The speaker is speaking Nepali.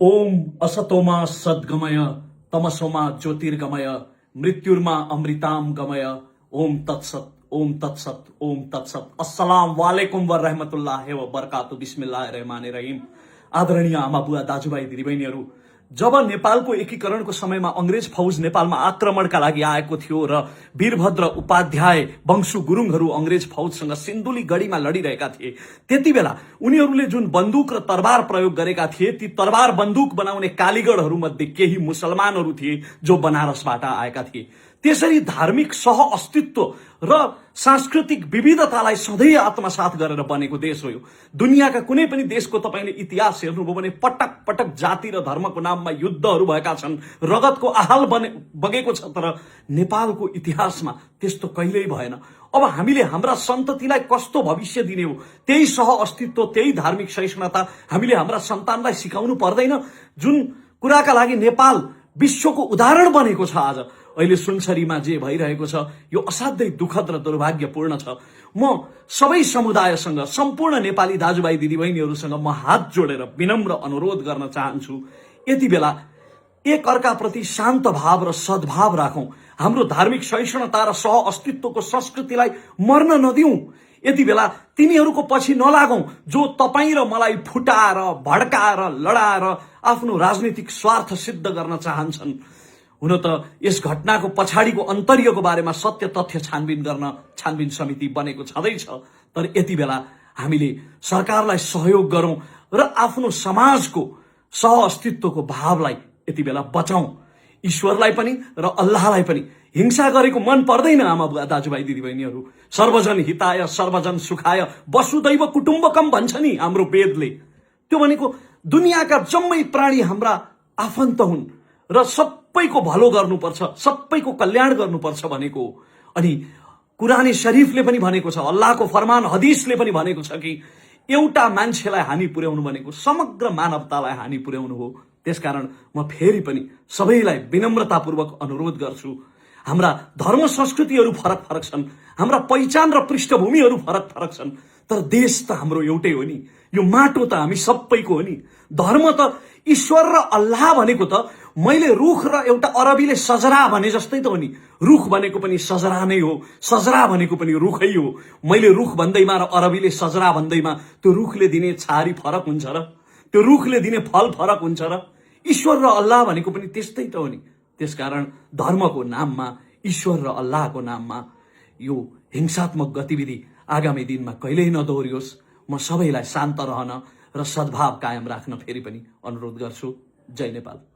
ओम असतोमा सद्गमय तमसोमा ज्योतिर्गमय मृत्युर्मा अमृताम गमय ओम तत्सत ओम तत्सत ओम तत्सत। अस्सलाम वालेकुम व रहमतुल्लाहि व बरकातु। बिस्मिल्लाहिर रहमानिर रहीम। आदरणीय आमा बुवा दाजुभाइ दिदीबहिनीहरू, जब नेपालको एकीकरणको समयमा अंग्रेज फौज नेपालमा आक्रमणका लागि आएको थियो र वीरभद्र उपाध्याय वंशु गुरुङहरू अंग्रेज फौजसँग सिन्धुली गढीमा लडिरहेका थिए, त्यति बेला उनीहरूले जुन बन्दुक र तरबार प्रयोग गरेका थिए, ती तरबार बन्दुक बनाउने कालीगढहरू मध्ये केही मुसलमानहरू थिए जो बनारसबाट आएका थिए। त्यसरी धार्मिक सह अस्तित्व र सांस्कृतिक विविधतालाई सधैँ आत्मसात गरेर बनेको देश हो यो। दुनियाँका कुनै पनि देशको तपाईले इतिहास हेर्नुभयो भने पटक पटक जाति र धर्मको नाममा युद्धहरू भएका छन्, रगतको आहाल बगेको छ, तर नेपालको इतिहासमा त्यस्तो कहिल्यै भएन। अब हामीले हाम्रा सन्ततिलाई कस्तो भविष्य दिने हो, त्यही सह अस्तित्व, त्यही धार्मिक सहिष्णुता हामीले हाम्रा सन्तानलाई सिकाउनु पर्दैन? जुन कुराका लागि नेपाल विश्वको उदाहरण बनेको छ आज अहिले सुनसरीमा जे भइरहेको छ, यो असाध्यै दुःखद र दुर्भाग्यपूर्ण छ। म सबै समुदायसँग, सम्पूर्ण नेपाली दाजुभाइ दिदीबहिनीहरूसँग म हात जोडेर विनम्र अनुरोध गर्न चाहन्छु, यति बेला एक अर्काप्रति शान्त भाव र सद्भाव राखौं। हाम्रो धार्मिक सहिष्णुता र सह अस्तित्वको संस्कृतिलाई मर्न नदिउँ। यति बेला तिनीहरूको पछि नलागौं जो तपाईं र मलाई फुटाएर, भड्काएर, लडाएर आफ्नो राजनीतिक स्वार्थ सिद्ध गर्न चाहन्छन्। हुन त यस घटनाको पछाडिको अन्तर्यको बारेमा सत्य तथ्य छानबिन गर्न छानबिन समिति बनेको छँदैछ, तर यति बेला हामीले सरकारलाई सहयोग गरौं र आफ्नो समाजको सह अस्तित्वको भावलाई यति बेला बचाउँ। ईश्वरलाई पनि र अल्लाहलाई पनि हिंसा गरेको मन पर्दैन आमा बुवा दाजुभाइ दिदीबहिनीहरू। सर्वजन हिताय सर्वजन सुखाय वसुदैव कुटुम्बकम भन्छ नि हाम्रो वेदले। त्यो भनेको दुनियाँका जम्मै प्राणी हाम्रा आफन्त हुन् र सबैको भलो गर्नुपर्छ, सबैको कल्याण गर्नुपर्छ भनेको। अनि कुरानी शरीफले पनि भनेको छ, अल्लाहको फरमान हदीसले पनि भनेको छ कि एउटा मान्छेलाई हानि पुर्याउनु भनेको समग्र मानवतालाई हानि पुर्याउनु हो। त्यसकारण म फेरि पनि सबैलाई विनम्रतापूर्वक अनुरोध गर्छु, हाम्रा धर्म संस्कृतिहरू फरक फरक छन्, हाम्रा पहिचान र पृष्ठभूमिहरू फरक फरक छन्, तर देश त हाम्रो एउटै हो नि। यो माटो त हामी सबैको हो नि। धर्म त ईश्वर र अल्लाह भनेको त मैले रुख र एउटा अरबीले सजरा भने जस्तै त हो नि। रुख भनेको पनि सजरा नै हो, सजरा भनेको पनि रुखै हो। मैले रुख भन्दैमा र अरबीले सजरा भन्दैमा त्यो रुखले दिने छारी फरक हुन्छ र त्यो रुखले दिने फल फरक हुन्छ र? ईश्वर र अल्लाह भनेको पनि त्यस्तै त हो नि। त्यसकारण धर्मको नाममा, ईश्वर र अल्लाहको नाममा यो हिंसात्मक गतिविधि आगामी दिनमा कहिल्यै नदोहोरियोस्। म सबैलाई शान्त रहन र सद्भाव कायम राख्न फेरि पनि अनुरोध गर्छु। जय नेपाल।